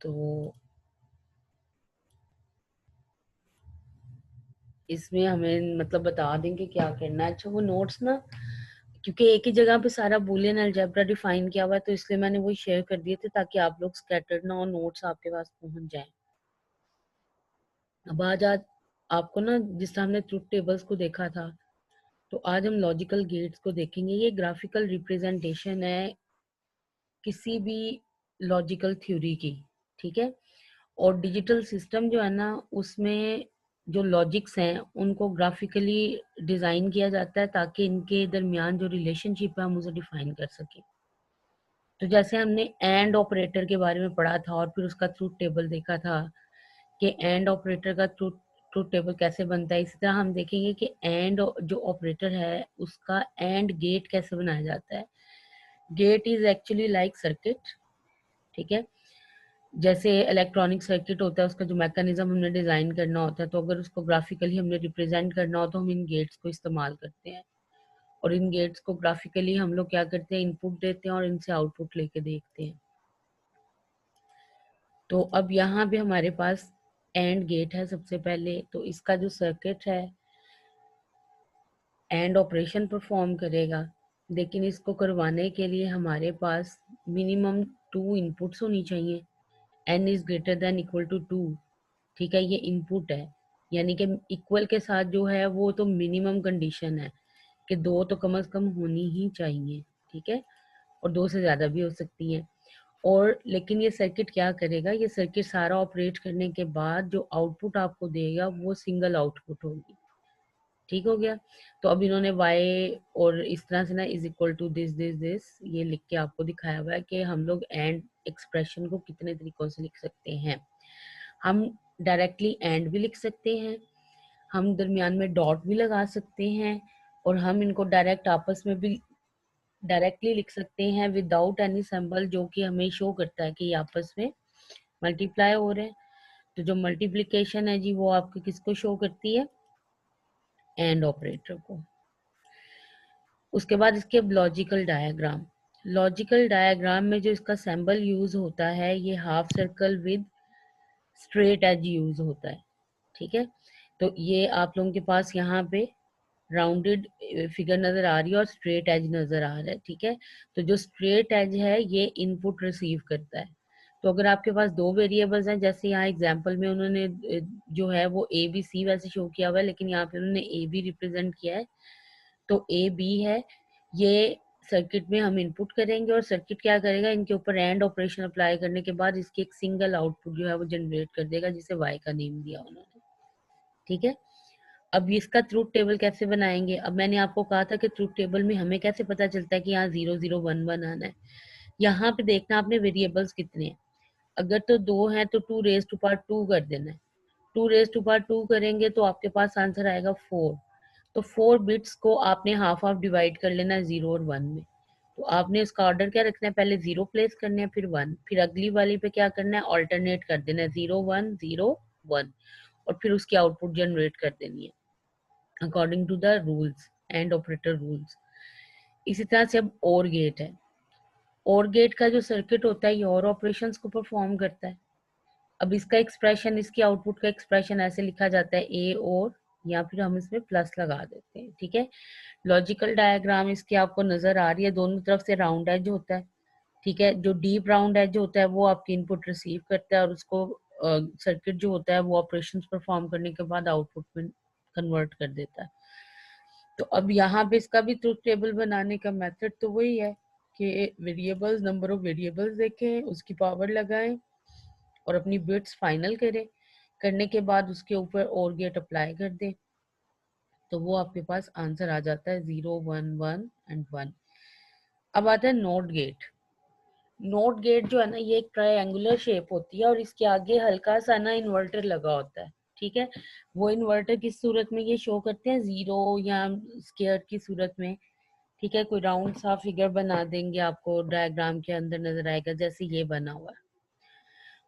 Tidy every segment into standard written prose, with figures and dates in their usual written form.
तो इसमें हमें मतलब बता देंगे क्या करना है। अच्छा वो नोट्स ना, क्योंकि एक ही जगह पे सारा बूलियन अलजेब्रा डिफाइन किया हुआ है, तो इसलिए मैंने वही शेयर कर दिए थे ताकि आप लोग स्कैटर्ड ना हो, नोट्स आपके पास पहुंच जाए। अब आज आपको ना, जिस तरह हमने ट्रुथ टेबल्स को देखा था, तो आज हम लॉजिकल गेट्स को देखेंगे। ये ग्राफिकल रिप्रेजेंटेशन है किसी भी लॉजिकल थ्योरी की, ठीक है। और डिजिटल सिस्टम जो है ना, उसमें जो लॉजिक्स हैं उनको ग्राफिकली डिजाइन किया जाता है ताकि इनके दरमियान जो रिलेशनशिप है हम उसे डिफाइन कर सकें। तो जैसे हमने एंड ऑपरेटर के बारे में पढ़ा था और फिर उसका ट्रूथ टेबल देखा था कि एंड ऑपरेटर का ट्रूथ ट्रूथ टेबल कैसे बनता है, इसी तरह हम देखेंगे कि एंड जो ऑपरेटर है उसका एंड गेट कैसे बनाया जाता है। Gate is actually like circuit, ठीक है। जैसे इलेक्ट्रॉनिक सर्किट होता है, उसका जो मैकेनिज्म हमने डिजाइन करना होता है, तो अगर उसको ग्राफिकली हमने रिप्रेजेंट करना हो तो हम इन गेट्स को इस्तेमाल करते हैं। और इन गेट्स को ग्राफिकली हम लोग क्या करते हैं, इनपुट देते हैं और इनसे आउटपुट लेके देखते हैं। तो अब यहाँ पे हमारे पास एंड गेट है सबसे पहले, तो इसका जो सर्किट है एंड ऑपरेशन परफॉर्म करेगा, लेकिन इसको करवाने के लिए हमारे पास मिनिमम 2 इनपुट्स होनी चाहिए। n is greater than equal to 2, ठीक है। ये इनपुट है, यानी कि इक्वल के साथ जो है वो तो मिनिमम कंडीशन है कि 2 तो कम से कम होनी ही चाहिए, ठीक है। और 2 से ज़्यादा भी हो सकती हैं। और लेकिन ये सर्किट क्या करेगा, ये सर्किट सारा ऑपरेट करने के बाद जो आउटपुट आपको देगा वो सिंगल आउटपुट होगी, ठीक हो गया। तो अब इन्होंने y और इस तरह से ना is equal to this this this ये लिख के आपको दिखाया हुआ है कि हम लोग एंड एक्सप्रेशन को कितने तरीकों से लिख सकते हैं। हम डायरेक्टली एंड भी लिख सकते हैं, हम दरमियान में डॉट भी लगा सकते हैं, और हम इनको डायरेक्ट आपस में भी डायरेक्टली लिख सकते हैं विदाउट एनी सिंबल, जो कि हमें शो करता है कि ये आपस में मल्टीप्लाई हो रहे हैं। तो जो मल्टीप्लिकेशन है जी वो आपको किसको शो करती है, एंड ऑपरेटर को। उसके बाद इसके लॉजिकल डायग्राम, लॉजिकल डायग्राम में जो इसका सिंबल यूज होता है ये half circle with straight edge use होता है, ठीक है। तो ये आप लोगों के पास यहाँ पे राउंडेड फिगर नजर आ रही है और स्ट्रेट एज नजर आ रहा है, ठीक है। तो जो स्ट्रेट एज है ये इनपुट रिसीव करता है। तो अगर आपके पास 2 वेरिएबल्स हैं, जैसे यहाँ एग्जांपल में उन्होंने जो है वो ए बी सी वैसे शो किया हुआ है, लेकिन यहाँ पे उन्होंने ए बी रिप्रेजेंट किया है, तो ए बी है। ये सर्किट में हम इनपुट करेंगे और सर्किट क्या करेगा, इनके ऊपर एंड ऑपरेशन अप्लाई करने के बाद इसकी एक सिंगल आउटपुट जो है वो जनरेट कर देगा, जिसे वाई का नेम दिया उन्होंने, ठीक है। अब इसका ट्रूथ टेबल कैसे बनाएंगे, अब मैंने आपको कहा था कि ट्रूथ टेबल में हमें कैसे पता चलता है कि यहाँ 0011 आना है। यहाँ पे देखना आपने वेरिएबल्स कितने हैं, अगर तो 2 हैं तो 2 रेज टू पावर 2 कर देना है। 2 रेज टू पावर 2 करेंगे तो आपके पास आंसर आएगा 4। तो 4 बिट्स को आपने हाफ हाफ डिवाइड कर लेना है 0 और 1 में। तो आपने उसका ऑर्डर क्या रखना है, पहले 0 प्लेस करने हैं फिर 1, फिर अगली वाली पे क्या करना है, ऑल्टरनेट कर देना है 0 1 0 1, और फिर उसकी आउटपुट जनरेट कर देनी है according to the rules, and operator rules. इसी तरह से अब और गेट है, और गेट का जो सर्किट होता है ये और ऑपरेशंस को परफॉर्म करता है। अब इसका एक्सप्रेशन, इसकी आउटपुट का एक्सप्रेशन ऐसे लिखा जाता है ए और, या फिर हम इसमें प्लस लगा देते हैं, ठीक है। लॉजिकल डायग्राम इसकी आपको नजर आ रही है, दोनों तरफ से राउंड एज होता है, ठीक है। जो डीप राउंड एज होता है वो आपकी इनपुट रिसीव करता है और उसको सर्किट जो होता है वो ऑपरेशंस परफॉर्म करने के बाद आउटपुट में कन्वर्ट कर देता है। तो अब यहाँ पे इसका भी ट्रुथ टेबल बनाने का मेथड तो वही है कि वेरिएबल्स, नंबर ऑफ वेरिएबल्स देखें, उसकी पावर लगाएं और अपनी बिट्स फाइनल करें, करने के बाद उसके ऊपर और गेट अप्लाई कर दें, तो वो आपके पास आंसर आ जाता है 0 1 1 एंड 1। अब आता है नोट गेट। नोट गेट जो है ना ये एक ट्रायंगुलर शेप होती है और इसके आगे हल्का सा ना इन्वर्टर लगा होता है, ठीक है। वो इन्वर्टर किस सूरत में ये शो करते हैं, 0 या स्क्वायर की सूरत में, ठीक है। कोई राउंड सा फिगर बना देंगे, आपको डायग्राम के अंदर नजर आएगा जैसे ये बना हुआ है।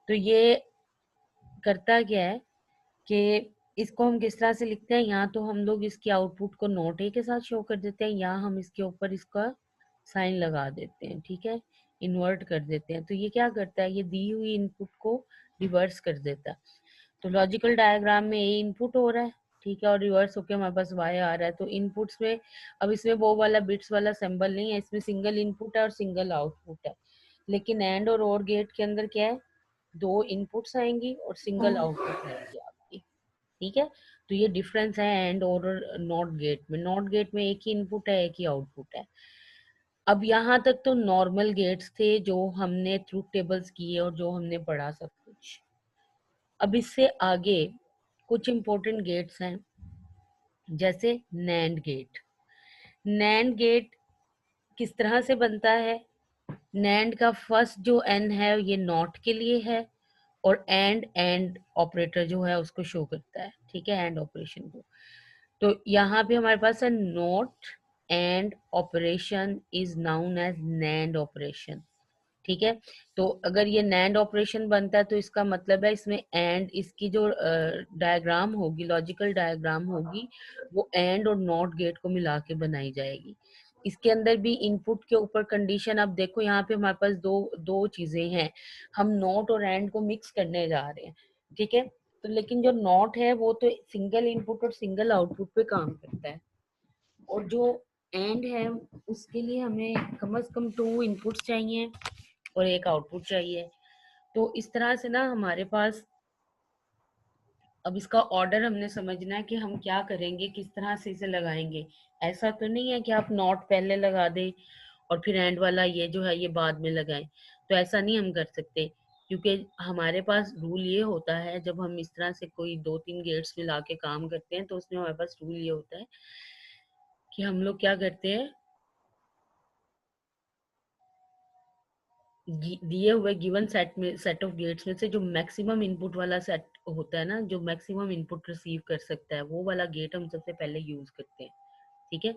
तो ये करता क्या है कि इसको हम किस तरह से लिखते हैं, या तो हम लोग इसकी आउटपुट को नोट ए के साथ शो कर देते हैं, या हम इसके ऊपर इसका साइन लगा देते हैं, ठीक है। इन्वर्ट कर देते हैं। तो ये क्या करता है, ये दी हुई इनपुट को रिवर्स कर देता है। तो लॉजिकल डायग्राम में ए इनपुट हो रहा है, ठीक है, और रिवर्स होके हमारे पास वाई आ रहा है। तो इनपुट्स में अब इसमें वो वाला बिट्स वाला सिंबल नहीं है, इसमें सिंगल इनपुट है और सिंगल आउटपुट है। लेकिन एंड और ओर गेट के अंदर क्या है, दो इनपुट्स आएंगी और सिंगल आउटपुट आएंगी आपकी, ठीक है। तो ये डिफरेंस है एंड और नॉट गेट में। नॉट गेट में एक ही इनपुट है, एक ही आउटपुट है। अब यहाँ तक तो नॉर्मल गेट्स थे जो हमने ट्रूथ टेबल्स किए और जो हमने पढ़ा सब कुछ। अब इससे आगे कुछ इंपॉर्टेंट गेट्स हैं, जैसे नैंड गेट। नैंड गेट किस तरह से बनता है, नैंड का फर्स्ट जो एन है ये नॉट के लिए है, और एंड ऑपरेटर जो है उसको शो करता है, ठीक है, एंड ऑपरेशन को। तो यहाँ पे हमारे पास है not and operation is known as NAND operation, ठीक है। तो अगर ये नैंड ऑपरेशन बनता है तो इसका मतलब है इसमें एंड, इसकी जो डायग्राम होगी, लॉजिकल डायग्राम होगी, वो एंड और नॉट गेट को मिला के बनाई जाएगी। इसके अंदर भी इनपुट के ऊपर कंडीशन, अब देखो यहाँ पे हमारे पास दो दो चीजें हैं, हम नॉट और एंड को मिक्स करने जा रहे हैं, ठीक है। तो लेकिन जो नॉट है वो तो सिंगल इनपुट और सिंगल आउटपुट पे काम करता है, और जो एंड है उसके लिए हमें कम से कम 2 इनपुट्स चाहिए और एक आउटपुट चाहिए। तो इस तरह से ना हमारे पास, अब इसका ऑर्डर हमने समझना है कि हम क्या करेंगे, किस तरह से इसे लगाएंगे। ऐसा तो नहीं है कि आप नॉट पहले लगा दें और फिर एंड वाला ये जो है ये बाद में लगाएं। तो ऐसा नहीं हम कर सकते, क्योंकि हमारे पास रूल ये होता है, जब हम इस तरह से कोई 2-3 गेट्स मिला के काम करते हैं तो उसमें हमारे पास रूल ये होता है कि हम लोग क्या करते हैं, दिए हुए गिवन सेट में, सेट ऑफ गेट्स में से जो मैक्सिमम इनपुट वाला सेट होता है ना, जो मैक्सिमम इनपुट रिसीव कर सकता है, वो वाला गेट हम सबसे पहले यूज करते हैं, ठीक है।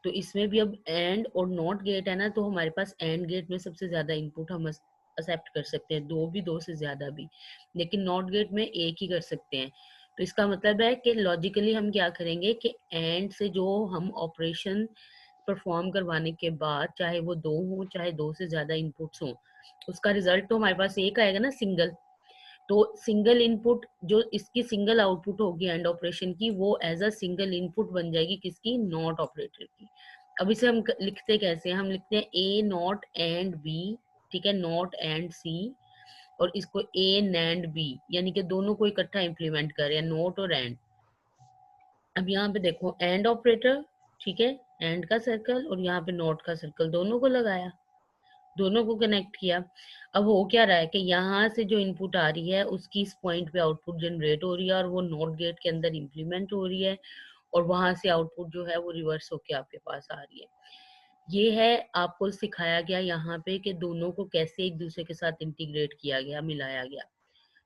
तो इसमें भी अब एंड और नॉट गेट है ना, तो हमारे पास एंड गेट में सबसे ज्यादा इनपुट हम एक्सेप्ट कर सकते हैं, दो भी, दो से ज्यादा भी। लेकिन नॉट गेट में एक ही कर सकते हैं। तो इसका मतलब है कि लॉजिकली हम क्या करेंगे कि एंड से जो हम ऑपरेशन परफॉर्म करवाने के बाद, चाहे वो दो हो चाहे दो से ज्यादा इनपुट्स हो, उसका रिजल्ट तो हमारे पास एक आएगा ना, सिंगल। तो सिंगल इनपुट जो इसकी सिंगल आउटपुट होगी एंड ऑपरेशन की, वो एज अ सिंगल इनपुट बन जाएगी किसकी, नॉट ऑपरेटर की। अब इसे हम लिखते कैसे हैं, हम लिखते हैं ए नॉट एंड बी, ठीक है, नॉट एंड सी, और इसको ए नैंड बी, यानी कि दोनों को इकट्ठा इंप्लीमेंट कर रहे हैं, नॉट और एंड। अब यहाँ पे देखो एंड ऑपरेटर, ठीक है, एंड का सर्कल और यहाँ पे नॉट का सर्कल, दोनों को लगाया, दोनों को कनेक्ट किया। अब हो क्या रहा है कि यहाँ से जो इनपुट आ रही है उसकी इस पॉइंट पे आउटपुट जनरेट हो रही है और वो नॉट गेट के अंदर इंप्लीमेंट हो रही है, और वहां से आउटपुट जो है वो रिवर्स होके आपके पास आ रही है। ये है आपको सिखाया गया यहाँ पे कि दोनों को कैसे एक दूसरे के साथ इंटीग्रेट किया गया, मिलाया गया।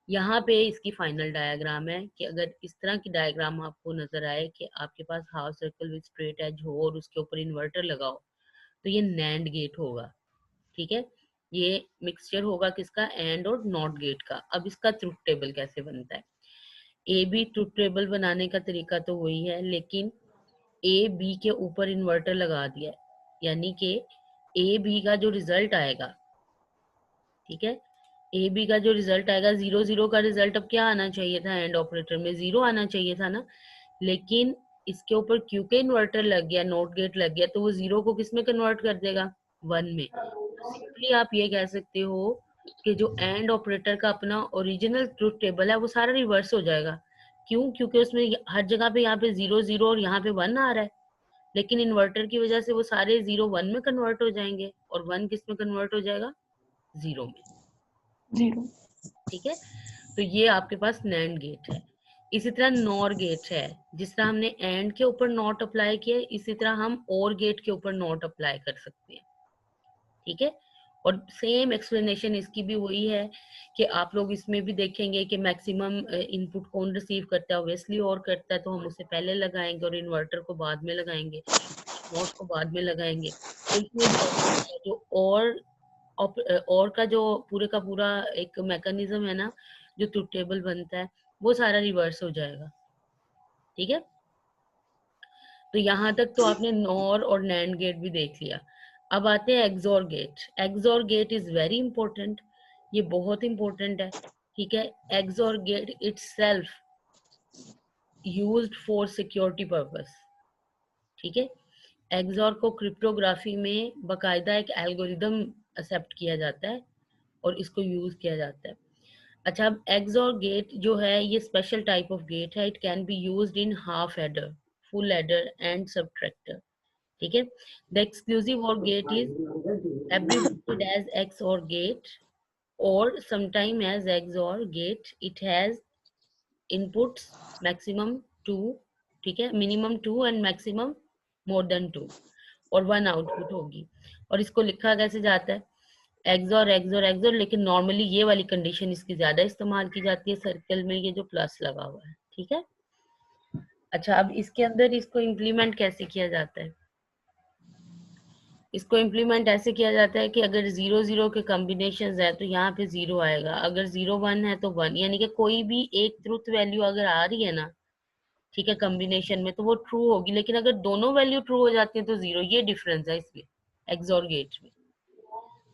यहाँ पे इसकी फाइनल डायग्राम है कि अगर इस तरह की डायग्राम आपको नजर आए कि आपके पास half circle with straight edge हो और उसके ऊपर इन्वर्टर लगाओ, तो ये नैंड गेट होगा, ठीक है। ये मिक्सचर होगा किसका, एंड और नॉट गेट का। अब इसका ट्रुथ टेबल कैसे बनता है, ए बी ट्रुथ टेबल बनाने का तरीका तो वही है, लेकिन ए बी के ऊपर इन्वर्टर लगा दिया है, यानी कि ए बी का जो रिजल्ट आएगा, ठीक है, ए बी का जो रिजल्ट आएगा, 0 0 का रिजल्ट अब क्या आना चाहिए था, एंड ऑपरेटर में 0 आना चाहिए था ना। लेकिन इसके ऊपर क्योंकि इन्वर्टर लग गया, नॉट गेट लग गया, तो वो 0 को किस में कन्वर्ट कर देगा, 1 में। तो सिंपली आप ये कह सकते हो कि जो एंड ऑपरेटर का अपना ओरिजिनल ट्रुथ टेबल है वो सारा रिवर्स हो जाएगा। क्यों, क्योंकि उसमें हर जगह पे यहाँ पे 0 0 और यहाँ पे 1 आ रहा है, लेकिन इन्वर्टर की वजह से वो सारे 0 1 में कन्वर्ट हो जाएंगे, और 1 किस में कन्वर्ट हो जाएगा, 0 में, 0। ठीक है। तो ये आपके पास नैंड गेट है। इसी तरह नॉर गेट है, जिस तरह हमने एंड के ऊपर नॉट अप्लाई किया, इसी तरह हम और गेट के ऊपर नॉट अप्लाई कर सकते हैं, ठीक है। और सेम एक्सप्लेनेशन इसकी भी वही है कि आप लोग इसमें भी देखेंगे कि मैक्सिमम इनपुट कौन रिसीव करता है, ऑब्वियसली और करता है, तो हम उसे पहले लगाएंगे और इन्वर्टर को बाद में लगाएंगे, नॉट को बाद में लगाएंगे। तो इसमें भी यही होता है, जो और का जो पूरे का पूरा एक मैकेनिज्म है ना, जो ट्रुथ टेबल बनता है, वो सारा रिवर्स हो जाएगा, ठीक है। तो यहाँ तक तो आपने नॉर और नैंड गेट भी देख लिया। अब आते हैं XOR gate. XOR gate is very important, ये बहुत इंपॉर्टेंट है, ठीक है। XOR gate itself used for security purpose, ठीक है। एक्सोर को क्रिप्टोग्राफी में बकायदा एक एल्गोरिदम एक्सेप्ट किया जाता है और इसको यूज किया जाता है। अच्छा, अब एक्सोर गेट जो है ये स्पेशल टाइप ऑफ गेट है। It can be used in half adder, full adder and subtractor, ठीक है। The exclusive OR gate is abbreviated as XOR gate or sometime as XOR gate. It has inputs maximum 2, ठीक है, minimum 2 and maximum more than 2, और 1 output होगी। और इसको लिखा कैसे जाता है? एक्सोर एक्सोर एक्सोर, लेकिन नॉर्मली ये वाली कंडीशन इसकी ज्यादा इस्तेमाल की जाती है, सर्कल में ये जो प्लस लगा हुआ है, ठीक है। अच्छा, अब इसके अंदर इसको इम्प्लीमेंट कैसे किया जाता है? इसको इम्प्लीमेंट ऐसे किया जाता है कि अगर 0 0 के कॉम्बिनेशन है तो यहाँ पे 0 आएगा, अगर 0 1 है तो 1, यानी कि कोई भी एक ट्रुथ वैल्यू अगर आ रही है ना, ठीक है, कॉम्बिनेशन में, तो वो ट्रू होगी, लेकिन अगर दोनों वैल्यू ट्रू हो जाती है तो 0। ये डिफरेंस है इसमें एक्सोर गेट में।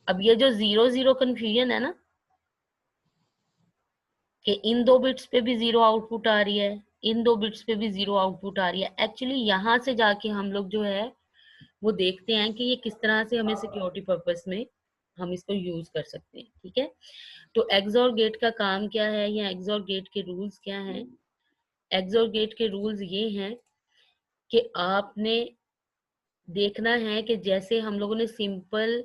अब ये जो 0 0 कंफ्यूजन है ना, कि इन दो बिट्स पे भी 0 आउटपुट आ रही है, इन दो बिट्स पे भी 0 आउटपुट आ रही है, एक्चुअली यहाँ से जाके हम लोग जो है वो देखते हैं कि ये किस तरह से हमें सिक्योरिटी पर्पस में हम इसको यूज कर सकते हैं, ठीक है। तो एक्सोर गेट का काम क्या है, या एक्सोर गेट के रूल्स क्या हैं? एक्सोर गेट के रूल्स ये हैं कि आपने देखना है कि जैसे हम लोगों ने सिंपल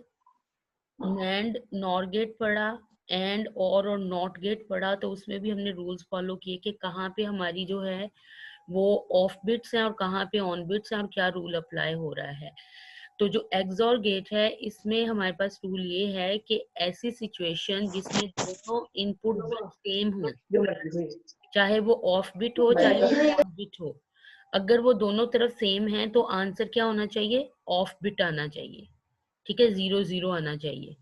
नैंड नॉर गेट पढ़ा, एंड और नॉट गेट पढ़ा, तो उसमें भी हमने रूल्स फॉलो किए कि कहाँ पे हमारी जो है वो ऑफ बिट्स हैं और कहाँ पे ऑन बिट्स हैं और क्या रूल अप्लाई हो रहा है। तो जो एक्सोर गेट है इसमें हमारे पास रूल ये है कि ऐसी सिचुएशन जिसमें दोनों इनपुट बिट सेम हो, चाहे वो ऑफ बिट हो चाहे वो ऑन बिट हो, अगर वो दोनों तरफ सेम है तो आंसर क्या होना चाहिए? ऑफ बिट आना चाहिए, ठीक है, 0 0 आना चाहिए।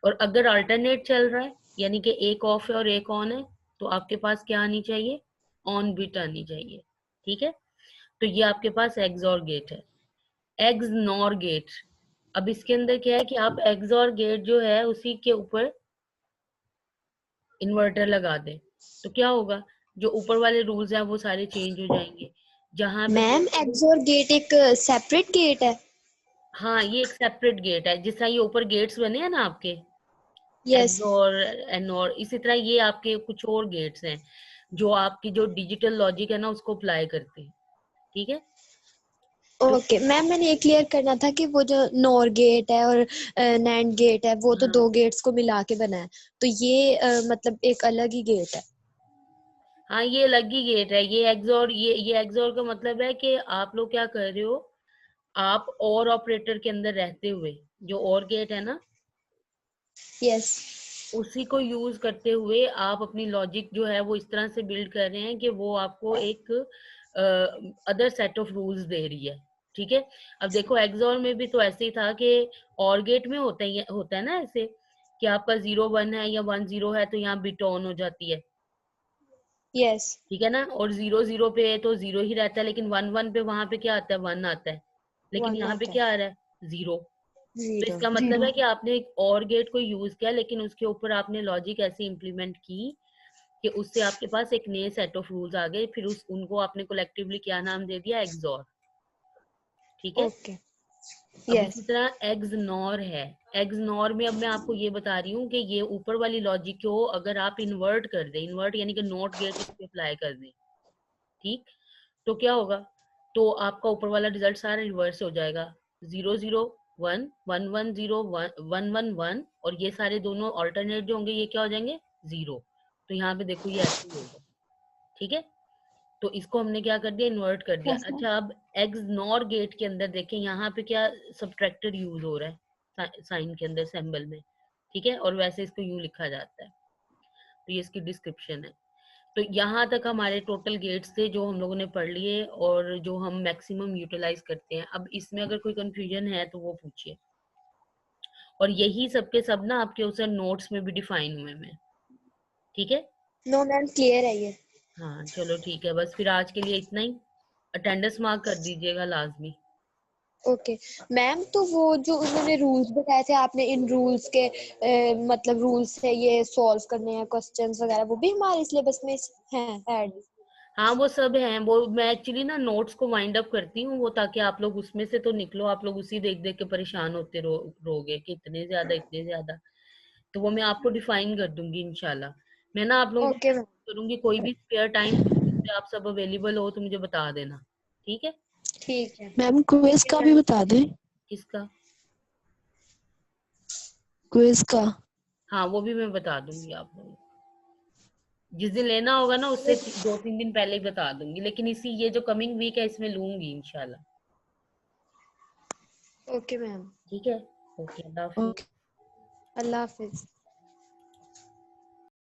और अगर अल्टरनेट चल रहा है, यानी कि एक ऑफ है और एक ऑन है, तो आपके पास क्या आनी चाहिए? ऑन बिट आनी चाहिए, ठीक है। तो ये आपके पास एक्सोर गेट है। एक्स नॉर गेट, अब इसके अंदर क्या है कि आप एक्सोर गेट जो है उसी के ऊपर इन्वर्टर लगा दें, तो क्या होगा? जो ऊपर वाले रूल्स हैं वो सारे चेंज हो जाएंगे। जहां पे मैम एक्सोर गेट एक सेपरेट गेट है? हाँ, ये एक सेपरेट गेट है, जिस तरह ये ऊपर गेट्स बने हैं ना आपके, यस। एक्सोर एनोर, इसी तरह ये आपके कुछ और गेट्स हैं जो आपकी जो डिजिटल लॉजिक है ना उसको अप्लाई करते हैं, ठीक है। तो ओके मैम, मैंने ये क्लियर करना था कि वो जो नॉर गेट है और नैंड गेट है वो तो हाँ, दो गेट्स को मिला के बना है, तो ये मतलब एक अलग ही गेट है? हाँ, ये अलग ही गेट है। ये एक्सोर, ये एक्सोर का मतलब है कि आप लोग क्या कर रहे हो, आप और ऑपरेटर के अंदर रहते हुए, जो और गेट है ना, यस। उसी को यूज करते हुए आप अपनी लॉजिक जो है वो इस तरह से बिल्ड कर रहे हैं कि वो आपको एक अदर सेट ऑफ रूल्स दे रही है, ठीक है। अब देखो एक्सोर में भी तो ऐसे ही था कि और गेट में होता है ना ऐसे, कि आपका 0 1 है या 1 0 है तो यहाँ बिट ऑन हो जाती है, यस। ठीक है ना, और 0 0 पे तो 0 ही रहता है, लेकिन 1 1 पे वहां पे क्या आता है? 1 आता है, लेकिन वन यहाँ पे आता है। क्या आ रहा है? 0। तो जीरो। इसका मतलब है कि आपने एक और गेट को यूज किया, लेकिन उसके ऊपर आपने लॉजिक ऐसे इम्प्लीमेंट की कि उससे आपके पास एक नए सेट ऑफ रूल्स आ गए, फिर उस उनको आपने कोलेक्टिवली क्या नाम दे दिया? एक्सोर, ठीक है। ओके। अब यस। इसी तरह एक्स नॉर है। एक्स नॉर में अब मैं आपको ये बता रही हूँ कि ये ऊपर वाली लॉजिक को अगर आप इन्वर्ट कर दें, इन्वर्ट यानी कि नॉट गेट इस पे अप्लाई कर दें, ठीक, तो क्या होगा? तो आपका ऊपर वाला रिजल्ट सारा रिवर्स हो जाएगा। 0 0 1 1 1 0 1 1 1, और ये सारे दोनों ऑल्टरनेट जो होंगे ये क्या हो जाएंगे? 0। तो यहाँ पे देखो ये ऐसे ही होगा, ठीक है। तो इसको हमने क्या कर दिया? इन्वर्ट कर दिया। कैसे? अच्छा, अब एक्स नॉर गेट के अंदर देखें, यहाँ पे क्या सब्ट्रैक्टर यूज हो रहा है साइन के अंदर, सिंबल में, ठीक है, और वैसे इसको यूं लिखा जाता है। तो ये इसकी डिस्क्रिप्शन है। तो यहाँ तक हमारे टोटल गेट्स थे जो हम लोगों ने पढ़ लिए और जो हम मैक्सिमम यूटिलाइज करते हैं। अब इसमें अगर कोई कंफ्यूजन है तो वो पूछिए। और यही सबके सब ना आपके उस नोट्स में भी डिफाइन हुए हैं, ठीक है। नो मैम, क्लियर है ये। हाँ चलो ठीक है, बस फिर आज के लिए इतना ही। अटेंडेंस मार्क कर दीजिएगा लाजमी। ओके मैम, तो वो जो उन्होंने रूल्स बताए थे आपने, इन रूल्स के मतलब रूल्स है ये सॉल्व करने हैं क्वेश्चंस वगैरह, वो भी हमारे सिलेबस में हैं ऐड? हाँ वो सब है, वो मैं एक्चुअली ना नोट्स को वाइंड अप करती हूँ वो, ताकि आप लोग उसमें से तो निकलो, आप लोग उसी देख देख के परेशान होते रहोगे कि इतने ज्यादा। तो वो मैं आपको डिफाइन कर दूंगी इंशाल्लाह। मैं ना आप लोगों को ओके मैम। करूंगी, कोई भी स्पेयर टाइम आप सब अवेलेबल हो तो मुझे बता देना, ठीक है? ठीक है। मैम क्विज ओके का भी मैम। बता दें। किसका? क्विज का। हाँ वो भी मैं बता दूंगी आप लोगों को। जिस दिन लेना होगा ना उससे 2-3 दिन पहले ही बता दूंगी, लेकिन इसी ये जो कमिंग वीक है इसमें लूंगी इंशाल्लाह। Okay ma'am. ठीक है। ओके, अल्लाह हाफिज। ओके। अल्लाह हाफिज।